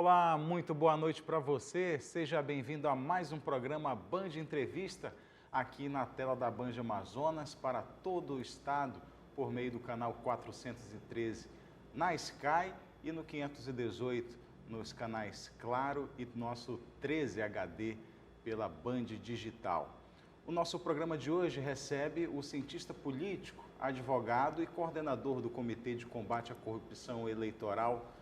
Olá, muito boa noite para você. Seja bem-vindo a mais um programa Band Entrevista, aqui na tela da Band Amazonas, para todo o estado, por meio do canal 413 na Sky e no 518 nos canais Claro e nosso 13 HD pela Band Digital. O nosso programa de hoje recebe o cientista político, advogado e coordenador do Comitê de Combate à Corrupção Eleitoral,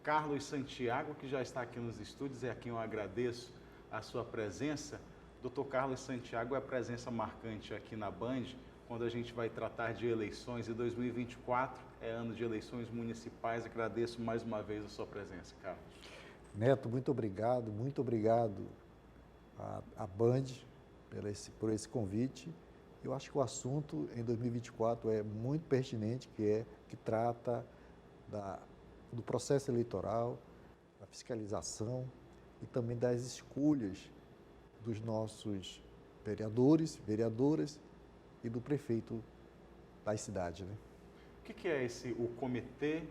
Carlos Santiago, que já está aqui nos estúdios, e a quem eu agradeço a sua presença. Dr. Carlos Santiago é a presença marcante aqui na Band, quando a gente vai tratar de eleições, e 2024 é ano de eleições municipais. Agradeço mais uma vez a sua presença, Carlos. Neto, muito obrigado à Band por esse convite. Eu acho que o assunto em 2024 é muito pertinente, que trata do processo eleitoral, da fiscalização e também das escolhas dos nossos vereadores, vereadoras e do prefeito das cidades, né? O que é o Comitê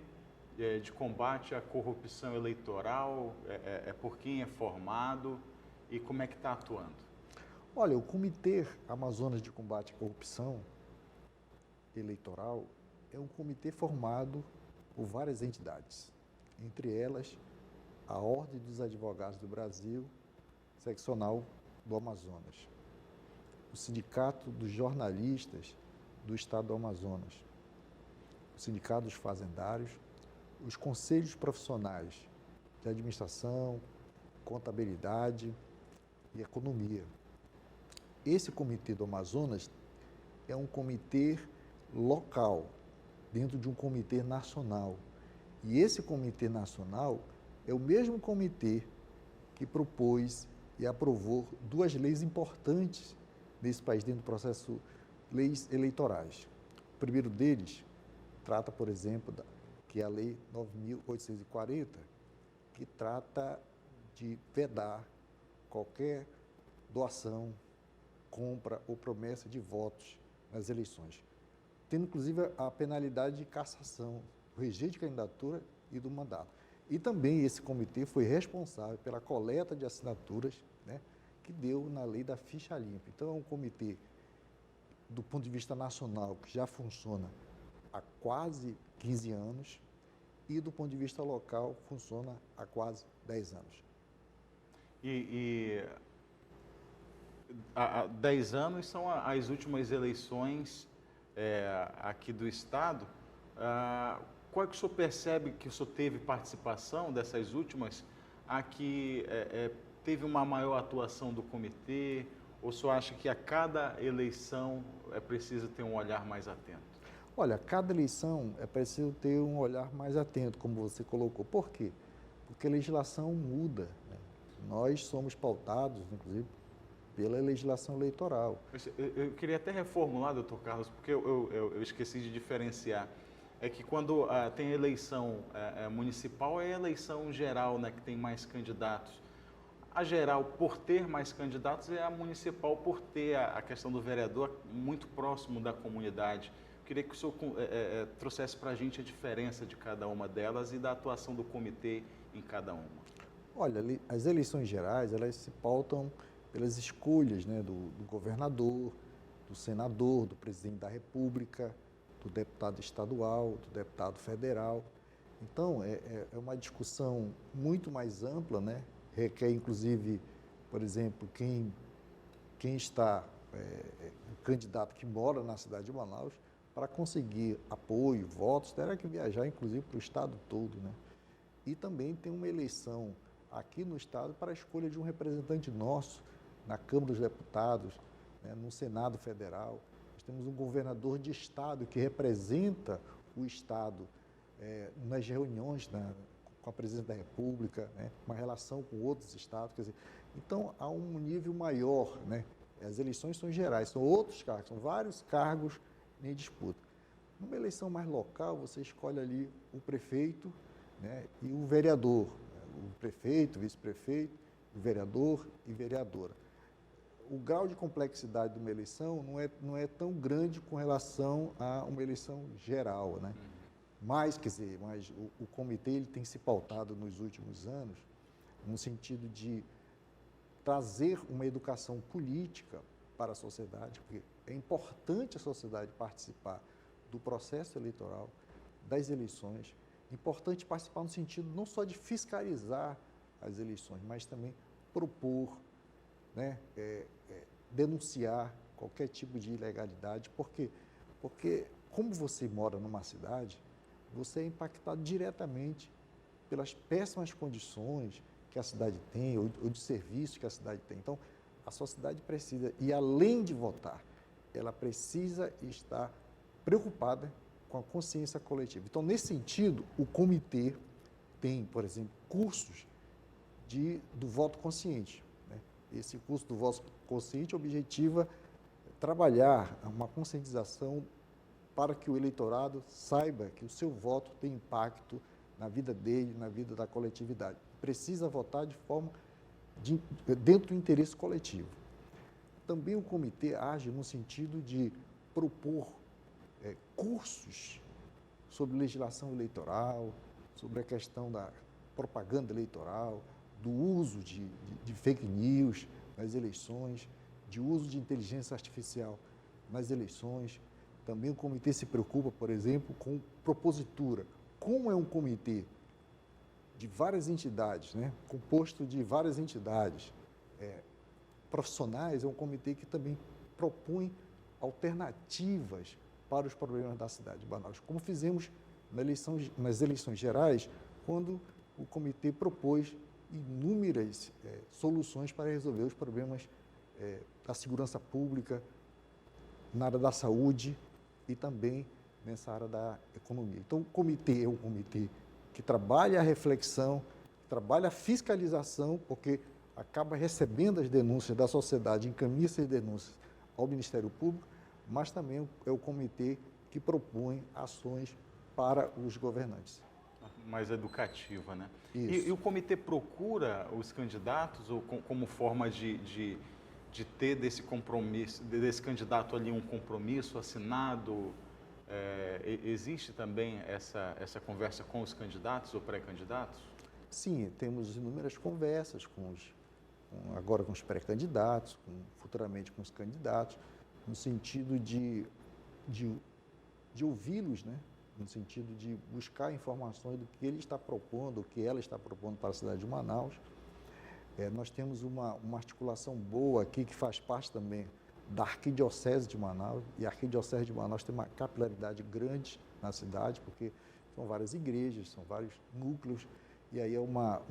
de Combate à Corrupção Eleitoral? Por quem é formado e como é que está atuando? Olha, o Comitê Amazonas de Combate à Corrupção Eleitoral é um comitê formado por várias entidades, entre elas a Ordem dos Advogados do Brasil, seccional do Amazonas, o Sindicato dos Jornalistas do Estado do Amazonas, o Sindicato dos Fazendários, os Conselhos Profissionais de Administração, Contabilidade e Economia. Esse comitê do Amazonas é um comitê local, dentro de um comitê nacional. E esse comitê nacional é o mesmo comitê que propôs e aprovou duas leis importantes nesse país, dentro do processo, leis eleitorais. O primeiro deles trata, por exemplo, que é a Lei 9.840, que trata de vedar qualquer doação, compra ou promessa de votos nas eleições, tendo inclusive a penalidade de cassação, o rejeito de candidatura e do mandato. E também esse comitê foi responsável pela coleta de assinaturas, né, que deu na lei da ficha limpa. Então é um comitê, do ponto de vista nacional, que já funciona há quase 15 anos e do ponto de vista local funciona há quase 10 anos. Há 10 anos são as últimas eleições aqui do Estado. Qual é que o senhor percebe que o senhor teve participação dessas últimas, que teve uma maior atuação do comitê, ou o senhor acha que a cada eleição é preciso ter um olhar mais atento? Olha, cada eleição é preciso ter um olhar mais atento, como você colocou. Por quê? Porque a legislação muda, né? Nós somos pautados, inclusive, pela legislação eleitoral. Eu queria até reformular, doutor Carlos, porque eu esqueci de diferenciar. É que quando tem eleição municipal, é a eleição geral, né, que tem mais candidatos. A geral, por ter mais candidatos, é a municipal por ter a questão do vereador muito próximo da comunidade. Eu queria que o senhor trouxesse para a gente a diferença de cada uma delas e da atuação do comitê em cada uma. Olha, as eleições gerais, elas se pautam pelas escolhas, né, do governador, do senador, do presidente da República, do deputado estadual, do deputado federal. Então, é uma discussão muito mais ampla, né? Requer, inclusive, por exemplo, quem está, o candidato que mora na cidade de Manaus, para conseguir apoio, votos, terá que viajar, inclusive, para o estado todo, né? E também tem uma eleição aqui no estado para a escolha de um representante nosso na Câmara dos Deputados, né, no Senado Federal. Nós temos um governador de estado que representa o estado nas reuniões com a presidência da República, né, uma relação com outros estados. Quer dizer, então, há um nível maior, né? As eleições são gerais, são outros cargos, são vários cargos em disputa. Numa eleição mais local, você escolhe ali o prefeito, né, e o vereador, né, o prefeito, o vice-prefeito, o vereador e vereadora. O grau de complexidade de uma eleição não é tão grande com relação a uma eleição geral, né? mas o comitê ele tem se pautado nos últimos anos no sentido de trazer uma educação política para a sociedade, porque é importante a sociedade participar do processo eleitoral, das eleições, é importante participar no sentido não só de fiscalizar as eleições, mas também propor, né, denunciar qualquer tipo de ilegalidade, porque como você mora numa cidade, você é impactado diretamente pelas péssimas condições que a cidade tem, ou de serviço que a cidade tem. Então, a sociedade precisa, e além de votar, ela precisa estar preocupada com a consciência coletiva. Então, nesse sentido, o comitê tem, por exemplo, cursos do voto consciente, né? Esse curso do voto consciente objetiva trabalhar uma conscientização para que o eleitorado saiba que o seu voto tem impacto na vida dele, na vida da coletividade. Precisa votar de forma dentro do interesse coletivo. Também o comitê age no sentido de propor cursos sobre legislação eleitoral, sobre a questão da propaganda eleitoral, do uso de fake news nas eleições, de uso de inteligência artificial nas eleições. Também o comitê se preocupa, por exemplo, com propositura. Como é um comitê de várias entidades, né, composto de várias entidades profissionais, é um comitê que também propõe alternativas para os problemas da cidade de Manaus, como fizemos nas eleições gerais, quando o comitê propôs inúmeras soluções para resolver os problemas da segurança pública, na área da saúde e também nessa área da economia. Então, o comitê é um comitê que trabalha a reflexão, trabalha a fiscalização, porque acaba recebendo as denúncias da sociedade, encaminha essas denúncias ao Ministério Público, mas também é o comitê que propõe ações para os governantes. Mais educativa, né? Isso. E o comitê procura os candidatos ou como forma de ter desse compromisso, desse candidato ali um compromisso assinado? Existe também essa conversa com os candidatos ou pré-candidatos? Sim, temos inúmeras conversas agora com os pré-candidatos, futuramente com os candidatos, no sentido de ouvi-los, né? No sentido de buscar informações do que ele está propondo, o que ela está propondo para a cidade de Manaus. Nós temos uma articulação boa aqui, que faz parte também da Arquidiocese de Manaus, e a Arquidiocese de Manaus tem uma capilaridade grande na cidade, porque são várias igrejas, são vários núcleos, e aí é uma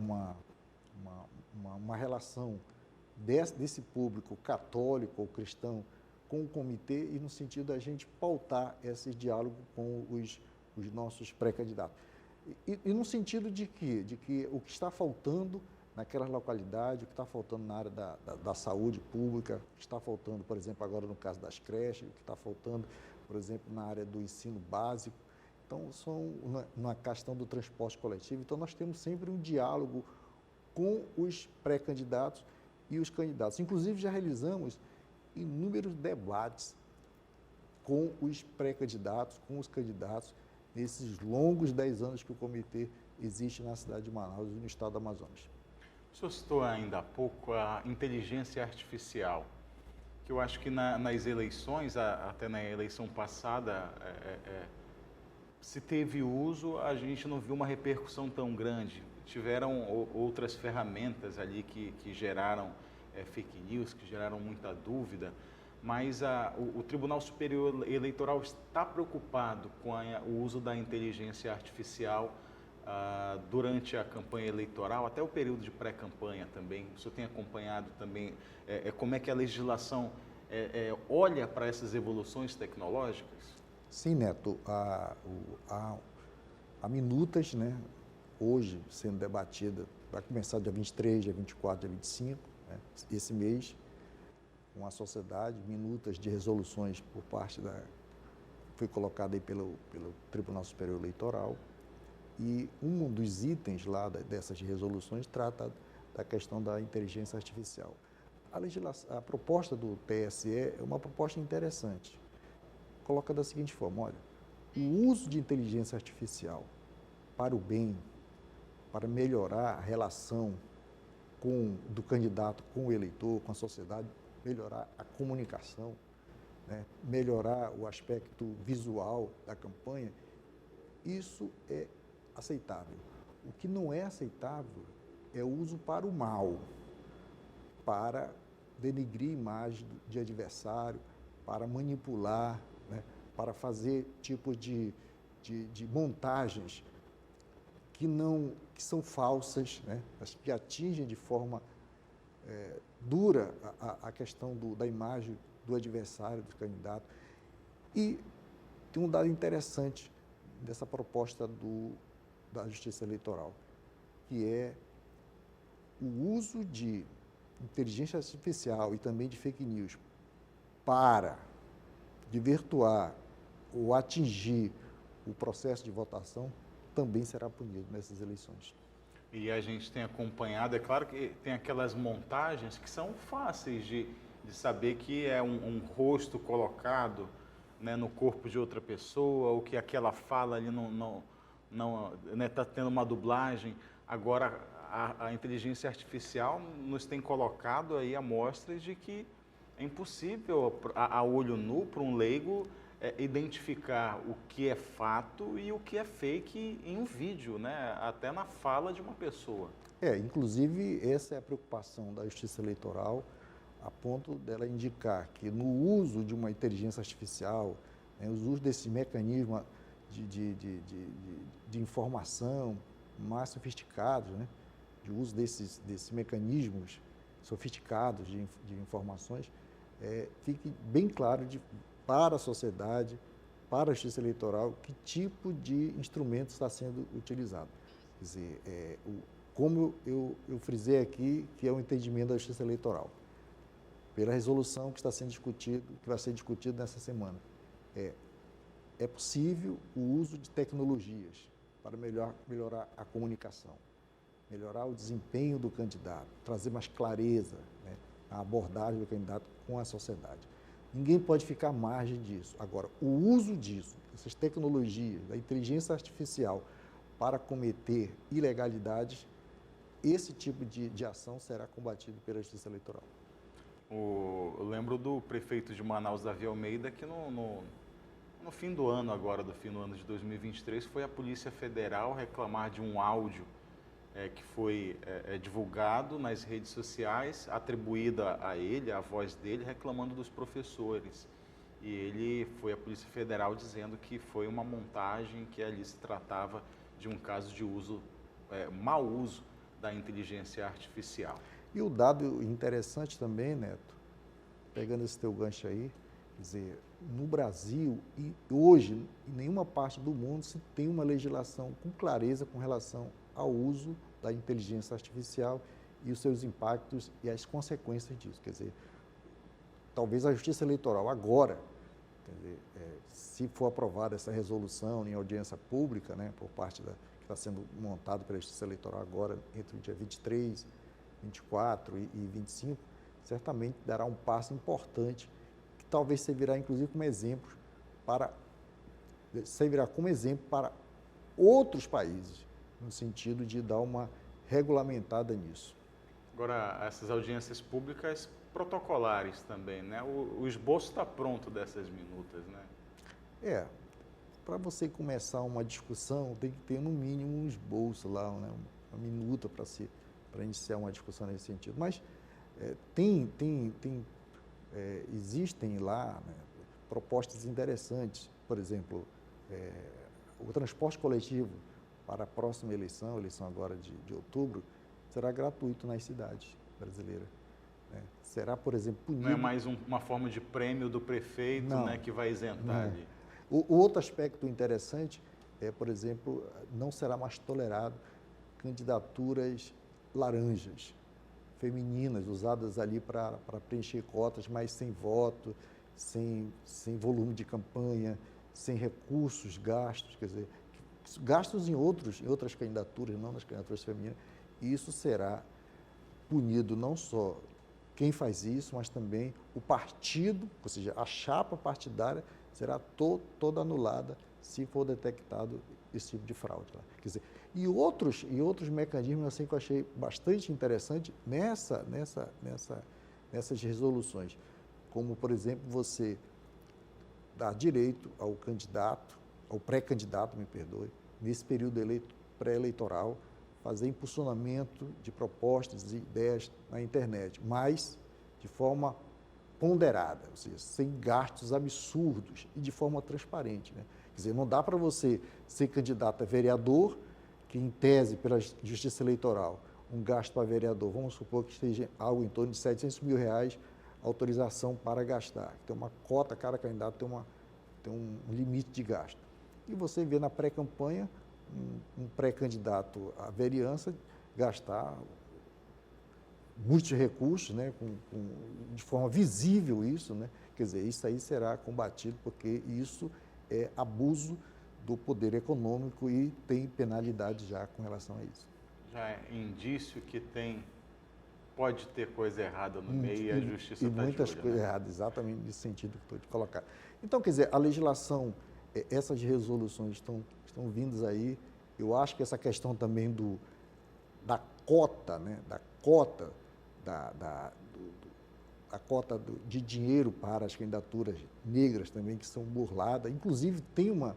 relação desse público católico ou cristão com o comitê, e no sentido da gente pautar esse diálogo com os nossos pré-candidatos. E no sentido de que o que está faltando naquela localidade, o que está faltando na área da saúde pública, o que está faltando, por exemplo, agora no caso das creches, o que está faltando, por exemplo, na área do ensino básico. Então, na questão do transporte coletivo. Então, nós temos sempre um diálogo com os pré-candidatos e os candidatos. Inclusive, já realizamos inúmeros debates com os pré-candidatos, com os candidatos, nesses longos 10 anos que o comitê existe na cidade de Manaus e no estado do Amazonas. O senhor citou ainda há pouco a inteligência artificial, que eu acho que nas eleições, até na eleição passada, se teve uso, a gente não viu uma repercussão tão grande. Tiveram outras ferramentas ali que geraram fake news, que geraram muita dúvida, mas o Tribunal Superior Eleitoral está preocupado com o uso da inteligência artificial durante a campanha eleitoral, até o período de pré-campanha também. O senhor tem acompanhado também como é que a legislação olha para essas evoluções tecnológicas? Sim, Neto. Há minutas, né, hoje sendo debatida, vai começar dia 23, dia 24, dia 25, né, esse mês, com a sociedade, minutas de resoluções por parte foi colocada aí pelo Tribunal Superior Eleitoral, e um dos itens lá dessas resoluções trata da questão da inteligência artificial. A proposta do TSE é uma proposta interessante. Coloca da seguinte forma: olha, o uso de inteligência artificial para o bem, para melhorar a relação do candidato com o eleitor, com a sociedade, melhorar a comunicação, né, melhorar o aspecto visual da campanha, isso é aceitável. O que não é aceitável é o uso para o mal, para denigrir a imagem de adversário, para manipular, né, para fazer tipos de montagens que são falsas, né, que atingem de forma dura a questão da imagem do adversário, do candidato. E tem um dado interessante dessa proposta da Justiça Eleitoral, que é o uso de inteligência artificial e também de fake news para desvirtuar ou atingir o processo de votação também será punido nessas eleições. E a gente tem acompanhado, é claro que tem aquelas montagens que são fáceis de saber que é um rosto colocado, né, no corpo de outra pessoa, ou que aquela fala ali não está tendo uma dublagem. Agora, a inteligência artificial nos tem colocado aí amostras de que é impossível, a olho nu, para um leigo, identificar o que é fato e o que é fake em um vídeo, né? Até na fala de uma pessoa. Inclusive, essa é a preocupação da Justiça Eleitoral, a ponto dela indicar que no uso de uma inteligência artificial, né, os usos desse mecanismo de informação mais sofisticados, né, de uso desses mecanismos sofisticados de informações, fique bem claro para a sociedade, para a Justiça Eleitoral, que tipo de instrumento está sendo utilizado. Quer dizer, como eu frisei aqui, que é o entendimento da Justiça Eleitoral, pela resolução que está sendo discutido, que vai ser discutido nessa semana. É possível o uso de tecnologias para melhorar a comunicação, melhorar o desempenho do candidato, trazer mais clareza, né, na abordagem do candidato com a sociedade. Ninguém pode ficar à margem disso. Agora, o uso disso, essas tecnologias, da inteligência artificial, para cometer ilegalidades, esse tipo de ação será combatido pela Justiça Eleitoral. Eu lembro do prefeito de Manaus, Davi Almeida, que no fim do ano agora, do fim do ano de 2023, foi a Polícia Federal reclamar de um áudio que foi divulgado nas redes sociais, atribuída a ele, a voz dele, reclamando dos professores. E ele foi à Polícia Federal dizendo que foi uma montagem, que ali se tratava de um caso de mau uso da inteligência artificial. E o dado interessante também, Neto, pegando esse teu gancho aí, quer dizer, no Brasil e hoje, em nenhuma parte do mundo se tem uma legislação com clareza com relação ao uso da inteligência artificial e os seus impactos e as consequências disso. Quer dizer, talvez a Justiça Eleitoral agora, quer dizer, se for aprovada essa resolução em audiência pública, né, por parte que está sendo montado pela Justiça Eleitoral agora, entre o dia 23, 24 e 25, certamente dará um passo importante, que talvez servirá inclusive como exemplo para outros países, no sentido de dar uma regulamentada nisso. Agora, essas audiências públicas protocolares também, né? O esboço está pronto dessas minutas, né? Para você começar uma discussão, tem que ter no mínimo um esboço lá, né? Uma minuta para iniciar uma discussão nesse sentido. Mas existem lá, né, propostas interessantes. Por exemplo, o transporte coletivo para a próxima eleição agora de outubro, será gratuito nas cidades brasileiras. Né? Será, por exemplo, punido... Não é mais uma forma de prêmio do prefeito, não, né, que vai isentar ali. O outro aspecto interessante por exemplo, não será mais tolerado candidaturas laranjas, femininas, usadas ali para preencher cotas, mas sem voto, sem volume de campanha, sem recursos gastos, quer dizer, gastos em outras candidaturas, não nas candidaturas femininas, e isso será punido não só quem faz isso, mas também o partido, ou seja, a chapa partidária será toda anulada se for detectado esse tipo de fraude. Quer dizer, e outros mecanismos assim, que eu achei bastante interessante nessas resoluções, como, por exemplo, você dar direito ao candidato, ao pré-candidato, me perdoe, nesse período pré-eleitoral, fazer impulsionamento de propostas e ideias na internet, mas de forma ponderada, ou seja, sem gastos absurdos e de forma transparente, né? Quer dizer, não dá para você ser candidato a vereador, que em tese, pela Justiça Eleitoral, um gasto para vereador, vamos supor que esteja algo em torno de R$700 mil autorização para gastar. Tem uma cota, cada candidato tem um limite de gasto. E você vê na pré-campanha um pré-candidato à vereança gastar muitos recursos, né, de forma visível isso, né? Quer dizer, isso aí será combatido porque isso é abuso do poder econômico e tem penalidade já com relação a isso. Já é indício que pode ter coisa errada no meio e a justiça está de olho. E muitas coisas erradas, exatamente nesse sentido que estou te colocando. Então, quer dizer, a legislação, essas resoluções estão vindas aí. Eu acho que essa questão também da cota, né, de dinheiro para as candidaturas negras também, que são burladas. Inclusive, tem uma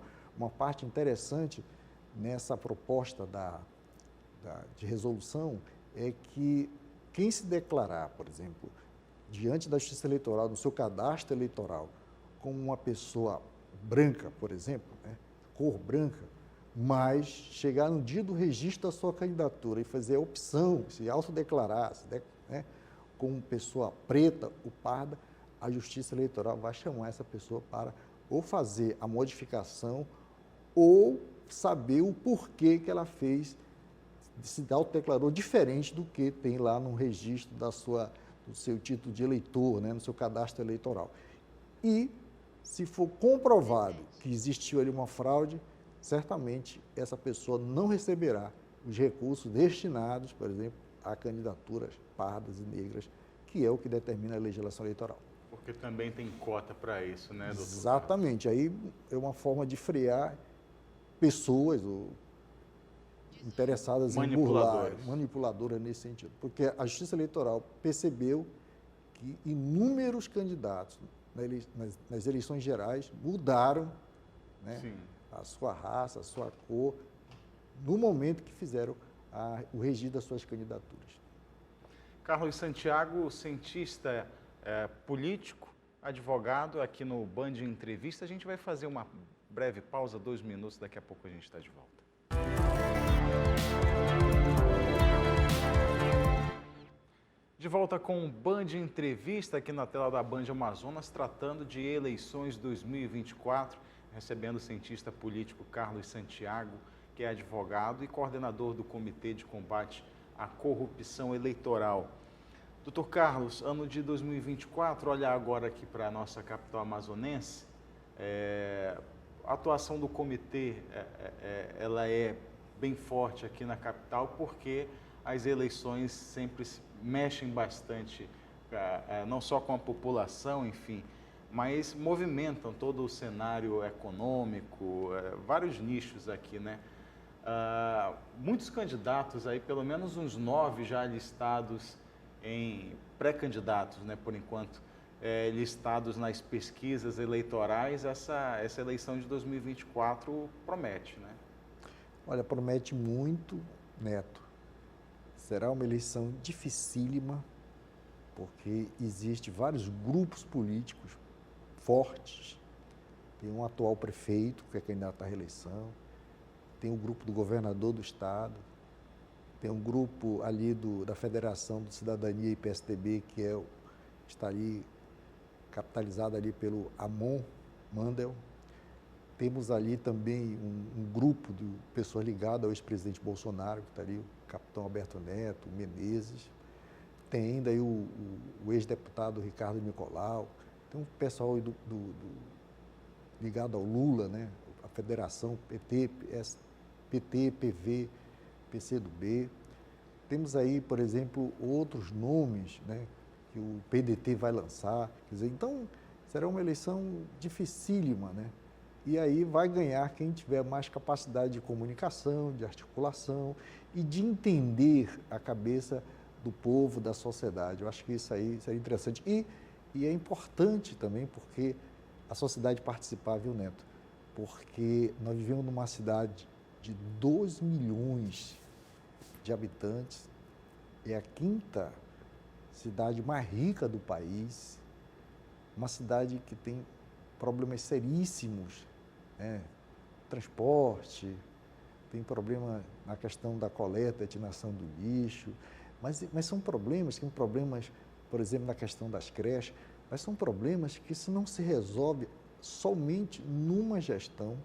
parte interessante nessa proposta de resolução, é que quem se declarar, por exemplo, diante da Justiça Eleitoral, no seu cadastro eleitoral, como uma pessoa branca, por exemplo, né, cor branca, mas chegar no dia do registro da sua candidatura e fazer a opção, se autodeclarar, né, como pessoa preta ou parda, a Justiça Eleitoral vai chamar essa pessoa para ou fazer a modificação ou saber o porquê que ela fez, se autodeclarou diferente do que tem lá no registro do seu título de eleitor, né, no seu cadastro eleitoral. E, se for comprovado que existiu ali uma fraude, certamente essa pessoa não receberá os recursos destinados, por exemplo, a candidaturas pardas e negras, que é o que determina a legislação eleitoral. Porque também tem cota para isso, né, doutor? Exatamente. Aí é uma forma de frear pessoas interessadas em burlar, manipuladoras nesse sentido. Porque a Justiça Eleitoral percebeu que inúmeros candidatos nas eleições gerais mudaram, né, a sua raça, a sua cor, no momento que fizeram o registro das suas candidaturas. Carlos Santiago, cientista político, advogado, aqui no Band Entrevista. A gente vai fazer uma breve pausa, 2 minutos, daqui a pouco a gente está de volta. De volta com o Band Entrevista aqui na tela da Band Amazonas, tratando de eleições 2024, recebendo o cientista político Carlos Santiago, que é advogado e coordenador do Comitê de Combate à Corrupção Eleitoral. Doutor Carlos, ano de 2024, olhar agora aqui para a nossa capital amazonense, a atuação do comitê ela é bem forte aqui na capital porque as eleições sempre mexem bastante, não só com a população, enfim, mas movimentam todo o cenário econômico, vários nichos aqui, né? Muitos candidatos aí, pelo menos uns 9 já listados em pré-candidatos, né, por enquanto, listados nas pesquisas eleitorais. Essa eleição de 2024 promete, né? Olha, promete muito, Neto. Será uma eleição dificílima, porque existem vários grupos políticos fortes. Tem um atual prefeito, que é candidato à reeleição, tem o grupo do governador do estado, tem um grupo ali da Federação do Cidadania e PSDB, que está ali capitalizado ali pelo Amon Mandel. Temos ali também um grupo de pessoas ligadas ao ex-presidente Bolsonaro, que está ali, o capitão Alberto Neto, Menezes. Tem ainda aí o ex-deputado Ricardo Nicolau. Tem um pessoal ligado ao Lula, né? A Federação PT, PV, PCdoB. Temos aí, por exemplo, outros nomes, né, que o PDT vai lançar. Quer dizer, então, será uma eleição dificílima, né? E aí vai ganhar quem tiver mais capacidade de comunicação, de articulação e de entender a cabeça do povo, da sociedade. Eu acho que isso aí seria interessante. E é importante também porque a sociedade participar, viu, Neto? Porque nós vivemos numa cidade de 2 milhões de habitantes, é a quinta cidade mais rica do país, uma cidade que tem problemas seríssimos, né? Transporte, tem problema na questão da coleta, destinação do lixo, mas são problemas, por exemplo, na questão das creches, mas são problemas que se não se resolve somente numa gestão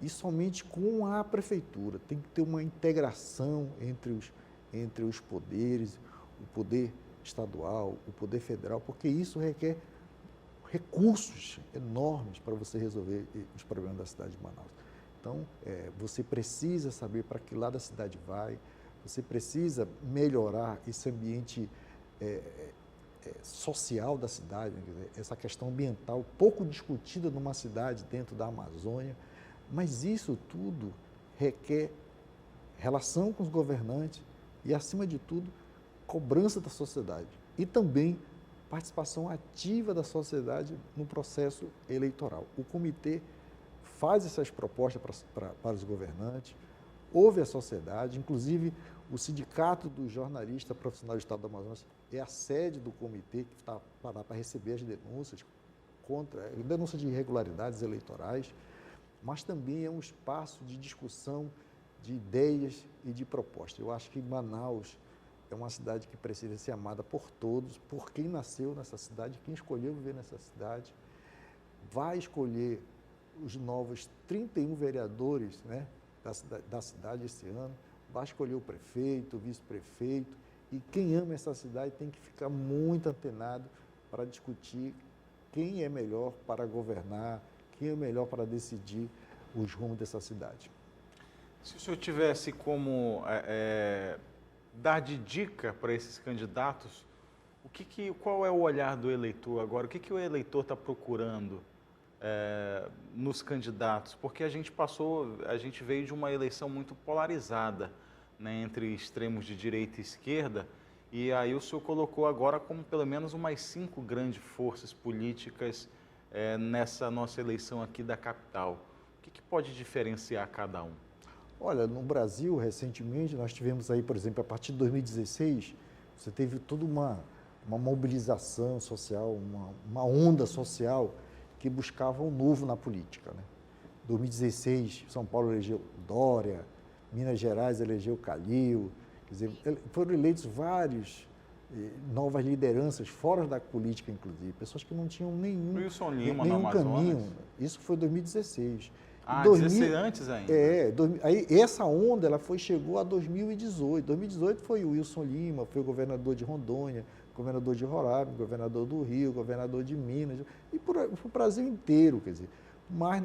e somente com a prefeitura. Tem que ter uma integração entre os poderes, o poder estadual, o poder federal, porque isso requer recursos enormes para você resolver os problemas da cidade de Manaus. Então, você precisa saber para que lado a cidade vai, você precisa melhorar esse ambiente social da cidade, essa questão ambiental pouco discutida numa cidade dentro da Amazônia, mas isso tudo requer relação com os governantes e, acima de tudo, cobrança da sociedade e também participação ativa da sociedade no processo eleitoral. O comitê faz essas propostas para os governantes, ouve a sociedade, inclusive o Sindicato dos Jornalistas Profissionais do Estado do Amazonas é a sede do comitê que está para receber as denúncias denúncias de irregularidades eleitorais, mas também é um espaço de discussão de ideias e de propostas. Eu acho que Manaus é uma cidade que precisa ser amada por todos, por quem nasceu nessa cidade, quem escolheu viver nessa cidade, vai escolher os novos 31 vereadores, né, da cidade esse ano, vai escolher o prefeito, o vice-prefeito, e quem ama essa cidade tem que ficar muito antenado para discutir quem é melhor para governar, quem é melhor para decidir os rumos dessa cidade. Se o senhor tivesse como dar de dica para esses candidatos, qual é o olhar do eleitor agora? O que o eleitor está procurando nos candidatos? Porque a gente veio de uma eleição muito polarizada, né, entre extremos de direita e esquerda, e aí o senhor colocou agora como pelo menos umas 5 grandes forças políticas nessa nossa eleição aqui da capital. O que pode diferenciar cada um? Olha, no Brasil, recentemente, nós tivemos aí, por exemplo, a partir de 2016, você teve toda uma mobilização social, uma onda social que buscava um novo na política, né? 2016, São Paulo elegeu Dória, Minas Gerais elegeu Calil, quer dizer, foram eleitos vários novas lideranças, fora da política, inclusive, pessoas que não tinham nenhum caminho. Isso foi 2016. Ah, 2016 antes ainda? Aí essa onda chegou a 2018. 2018 foi o Wilson Lima, foi o governador de Rondônia, governador de Roraima, governador do Rio, governador de Minas, e por o Brasil inteiro, quer dizer. Mas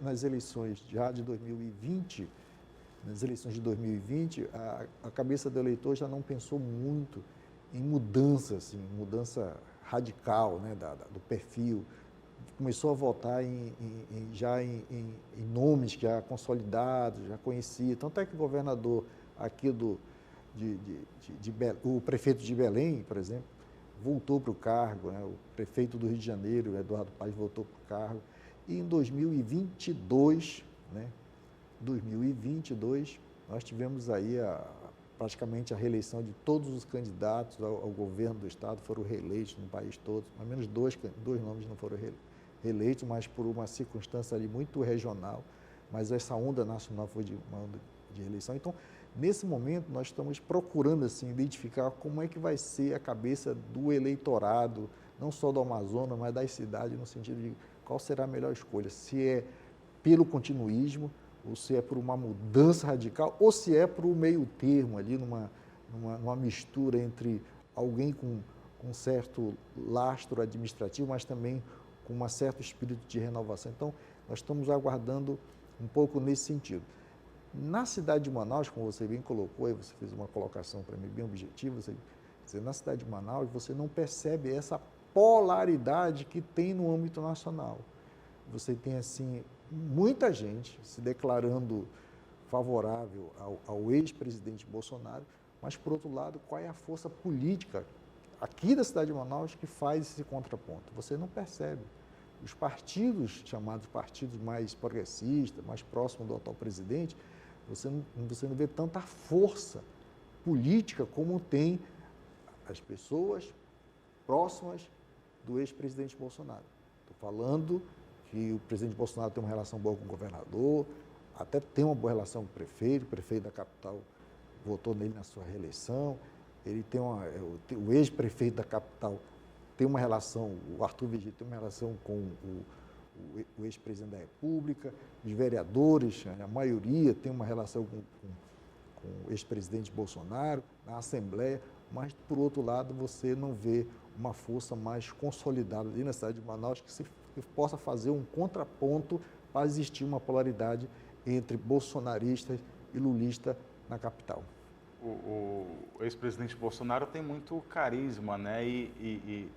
nas eleições já de 2020, a cabeça do eleitor já não pensou muito em mudança, assim, mudança radical, né, do perfil. Começou a votar já em nomes já consolidados, já conhecia. Tanto é que o governador aqui o prefeito de Belém, por exemplo, voltou para o cargo, né? O prefeito do Rio de Janeiro, Eduardo Paes, voltou para o cargo. E em 2022, né, nós tivemos aí praticamente a reeleição de todos os candidatos ao governo do Estado, foram reeleitos no país todo, pelo menos dois nomes não foram reeleitos, mas por uma circunstância ali muito regional, mas essa onda nacional foi uma onda de reeleição. Então, nesse momento, nós estamos procurando assim, identificar como é que vai ser a cabeça do eleitorado, não só do Amazonas, mas das cidades, no sentido de qual será a melhor escolha, se é pelo continuismo, ou se é por uma mudança radical, ou se é por um meio termo ali, numa mistura entre alguém com um certo lastro administrativo, mas também com um certo espírito de renovação. Então, nós estamos aguardando um pouco nesse sentido. Na cidade de Manaus, como você bem colocou, e você fez uma colocação para mim bem objetiva, dizer, na cidade de Manaus, você não percebe essa polaridade que tem no âmbito nacional. Você tem, assim, muita gente se declarando favorável ao ex-presidente Bolsonaro, mas, por outro lado, qual é a força política aqui da cidade de Manaus que faz esse contraponto? Você não percebe. Os partidos, chamados partidos mais progressistas, mais próximos do atual presidente, você não vê tanta força política como tem as pessoas próximas do ex-presidente Bolsonaro. Estou falando que o presidente Bolsonaro tem uma relação boa com o governador, até tem uma boa relação com o prefeito da capital votou nele na sua reeleição, ele tem o ex-prefeito da capital tem uma relação, o Arthur Vigílio tem uma relação com o ex-presidente da República, os vereadores, a maioria tem uma relação com o ex-presidente Bolsonaro, na Assembleia, mas, por outro lado, você não vê uma força mais consolidada ali na cidade de Manaus que possa fazer um contraponto para existir uma polaridade entre bolsonaristas e lulistas na capital. O ex-presidente Bolsonaro tem muito carisma, né? E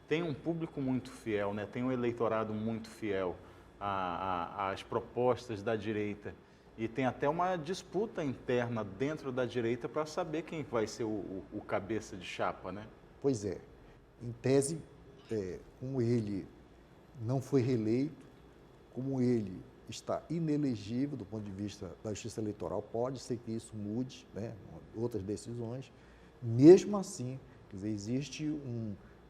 tem um público muito fiel, né? Tem um eleitorado muito fiel às propostas da direita. E tem até uma disputa interna dentro da direita para saber quem vai ser o cabeça de chapa, né? Pois é. Em tese, como ele não foi reeleito, como ele está inelegível do ponto de vista da justiça eleitoral, pode ser que isso mude, né, outras decisões. Mesmo assim, quer dizer, existe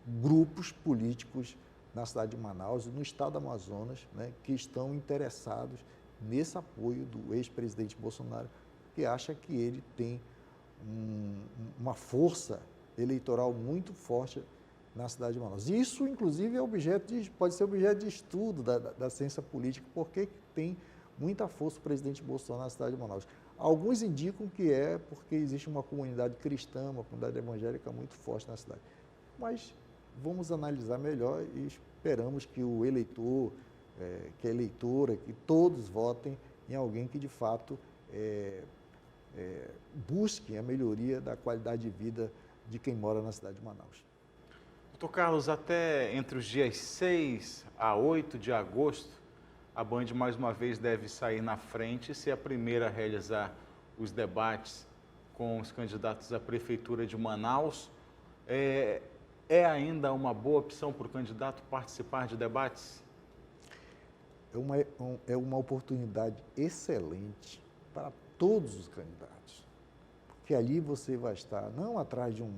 grupos políticos na cidade de Manaus e no estado do Amazonas, né, que estão interessados nesse apoio do ex-presidente Bolsonaro, que acha que ele tem uma força eleitoral muito forte na cidade de Manaus. Isso, inclusive, pode ser objeto de estudo da ciência política, porque tem muita força o presidente Bolsonaro na cidade de Manaus. Alguns indicam que é porque existe uma comunidade cristã, uma comunidade evangélica muito forte na cidade. Mas vamos analisar melhor e esperamos que o eleitor, que a eleitora, que todos votem em alguém que, de fato, busque a melhoria da qualidade de vida de quem mora na cidade de Manaus. Doutor Carlos, até entre os dias 6 a 8 de agosto, a Band mais uma vez deve sair na frente e ser a primeira a realizar os debates com os candidatos à Prefeitura de Manaus. É ainda uma boa opção para o candidato participar de debates? É uma oportunidade excelente para todos os candidatos, porque ali você vai estar não atrás de um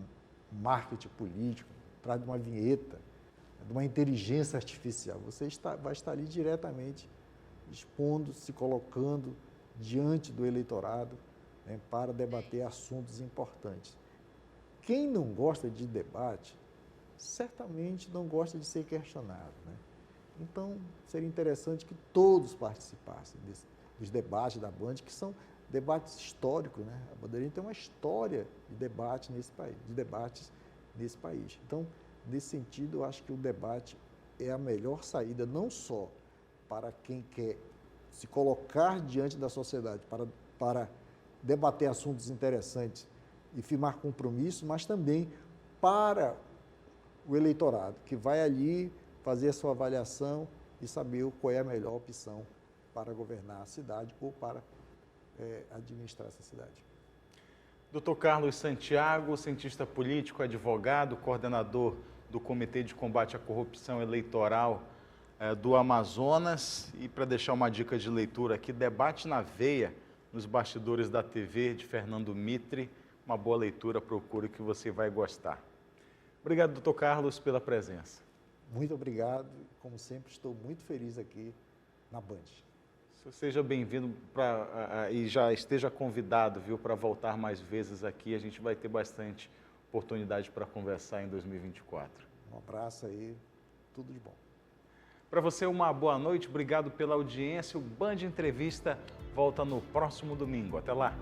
marketing político, atrás de uma vinheta, de uma inteligência artificial. Você vai estar ali diretamente expondo, se colocando diante do eleitorado, né, para debater assuntos importantes. Quem não gosta de debate, certamente não gosta de ser questionado, né? Então, seria interessante que todos participassem dos debates da Band, que são debates históricos, né? A Bandeirinha tem uma história de debate debates nesse país. Então, nesse sentido, eu acho que o debate é a melhor saída, não só para quem quer se colocar diante da sociedade para debater assuntos interessantes e firmar compromissos, mas também para o eleitorado, que vai ali fazer a sua avaliação e saber qual é a melhor opção para governar a cidade ou para administrar essa cidade. Dr. Carlos Santiago, cientista político, advogado, coordenador do Comitê de Combate à Corrupção Eleitoral do Amazonas. E para deixar uma dica de leitura aqui, Debate na Veia, nos bastidores da TV, de Fernando Mitre. Uma boa leitura, procure que você vai gostar. Obrigado, Dr. Carlos, pela presença. Muito obrigado. Como sempre, estou muito feliz aqui na Band. Seja bem-vindo e já esteja convidado, viu, para voltar mais vezes aqui. A gente vai ter bastante oportunidade para conversar em 2024. Um abraço aí, tudo de bom. Para você, uma boa noite. Obrigado pela audiência. O Band Entrevista volta no próximo domingo. Até lá.